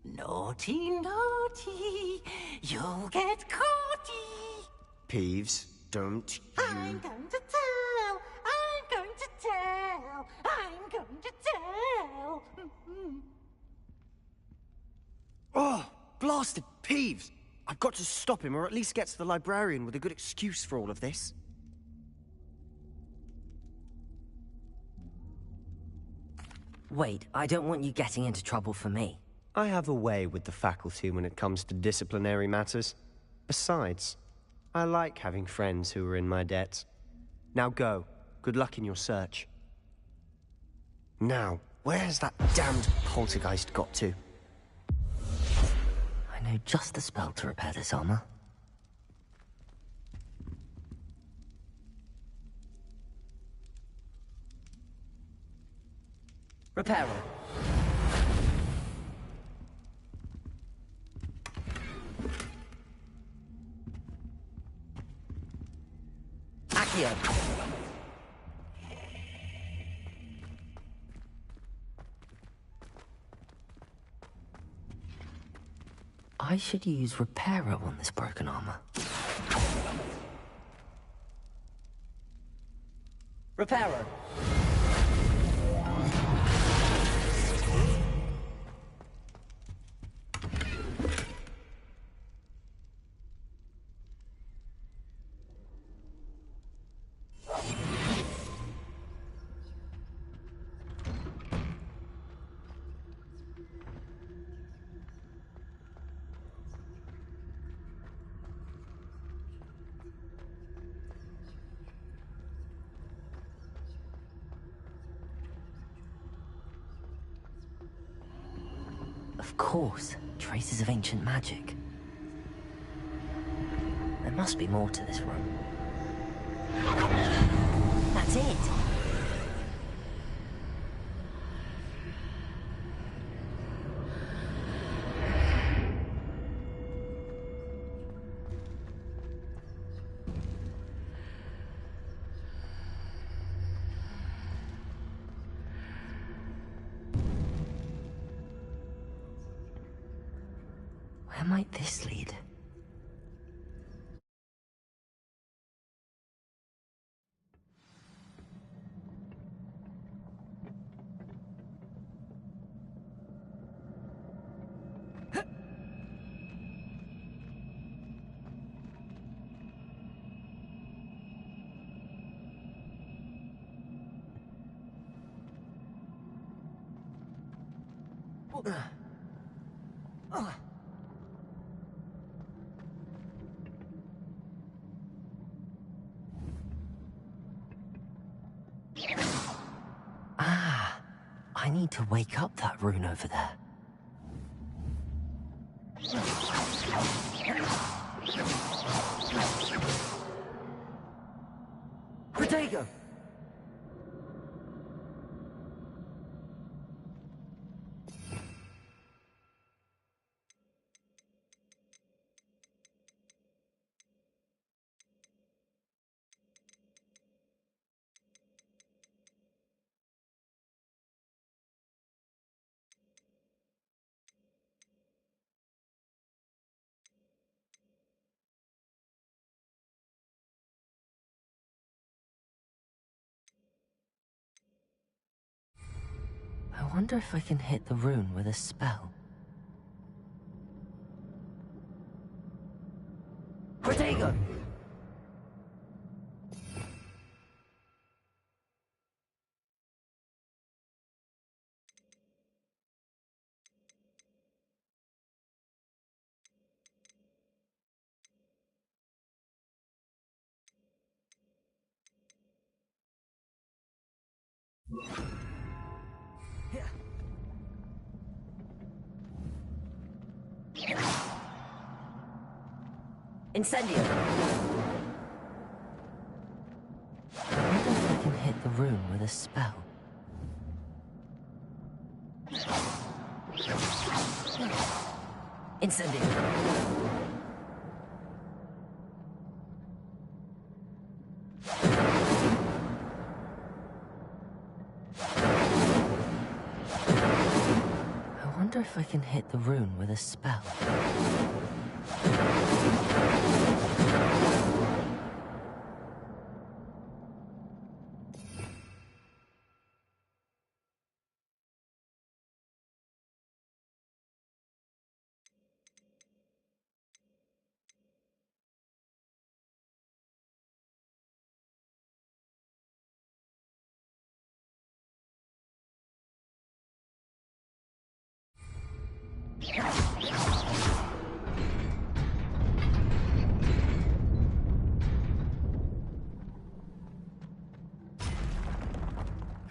Naughty, naughty, you'll get caughty. Peeves, don't you... I'm going to tell, I'm going to tell, I'm going to tell. Oh, blasted Peeves! I've got to stop him, or at least get to the librarian with a good excuse for all of this. Wait, I don't want you getting into trouble for me. I have a way with the faculty when it comes to disciplinary matters. Besides, I like having friends who are in my debt. Now go. Good luck in your search. Now, where has that damned poltergeist got to? I know just the spell to repair this armor. Reparo. Accio. I should use Reparo on this broken armor. Reparo. Of course, traces of ancient magic. There must be more to this room. That's it! Where might this lead? Ah, I need to wake up that rune over there. Protego! I wonder if I can hit the rune with a spell. Protego! Incendio! I wonder if I can hit the rune with a spell. Incendio! I wonder if I can hit the rune with a spell.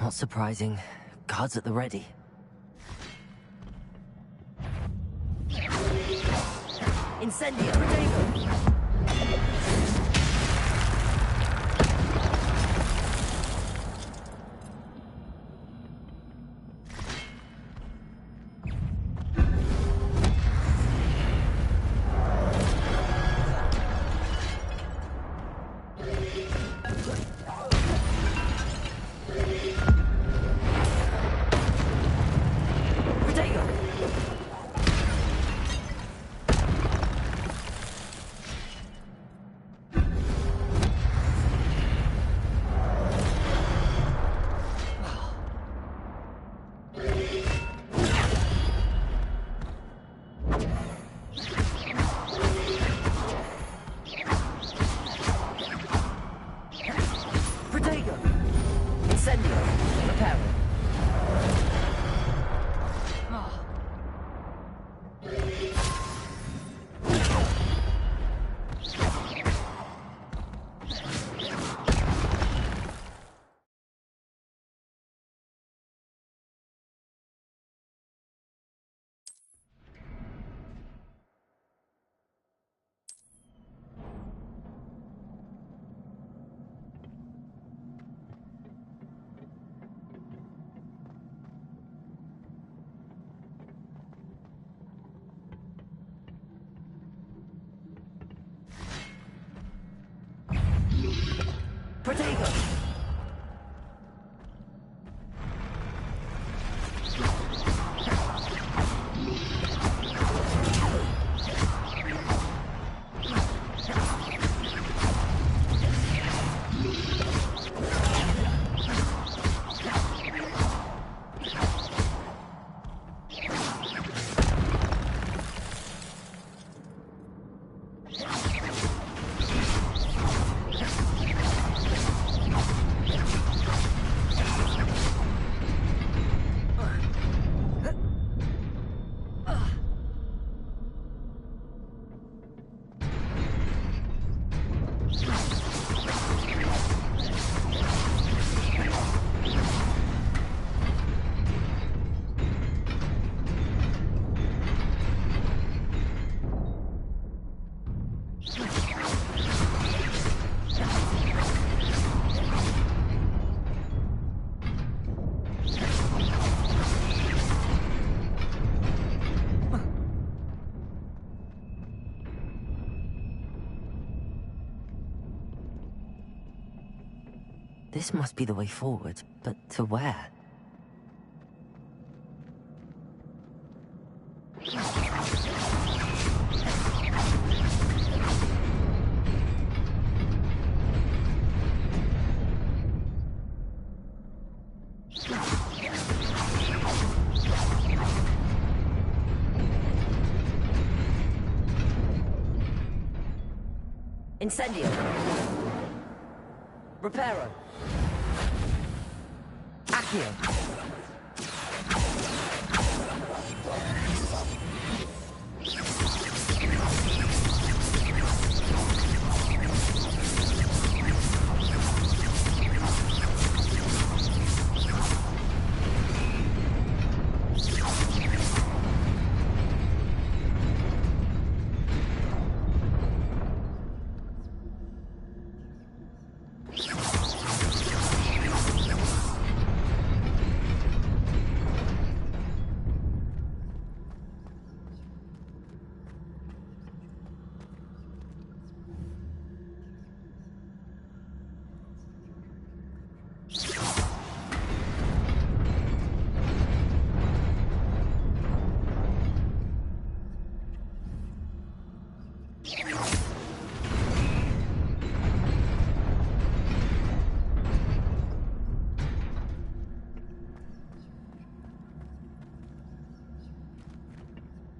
Not surprising. Guards at the ready. Incendio! Protego! Protego! This must be the way forward, but to where? Incendio. Reparo. Accio.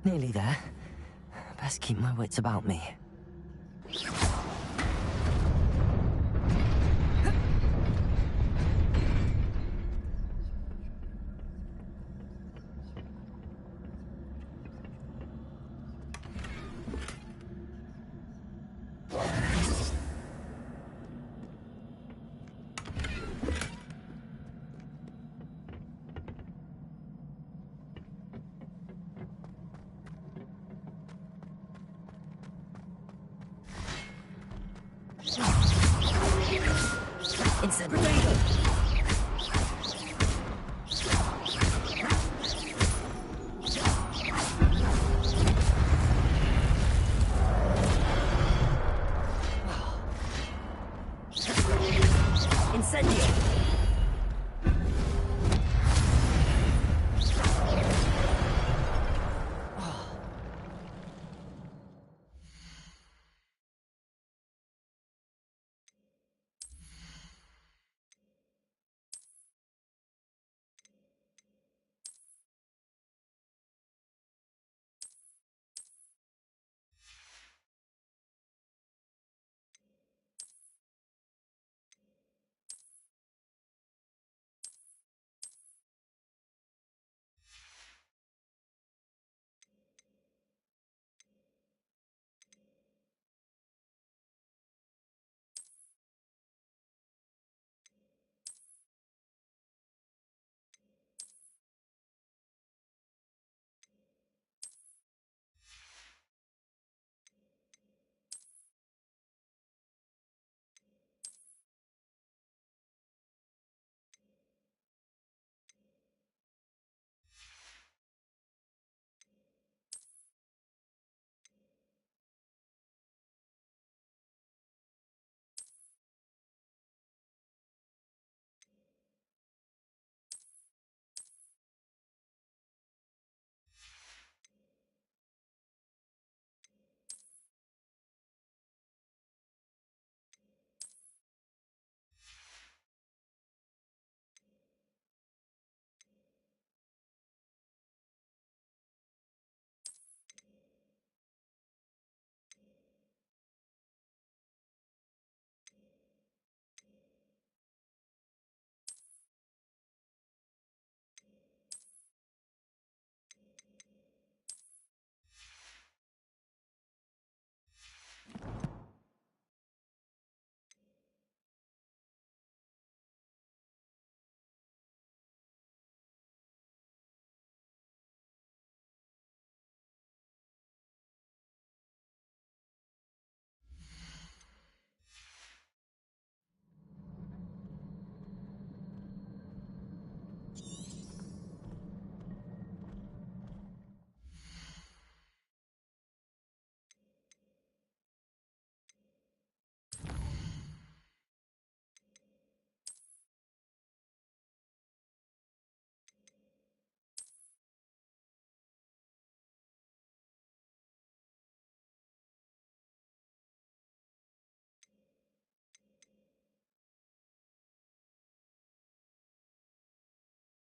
Nearly there. Best keep my wits about me. Incendio.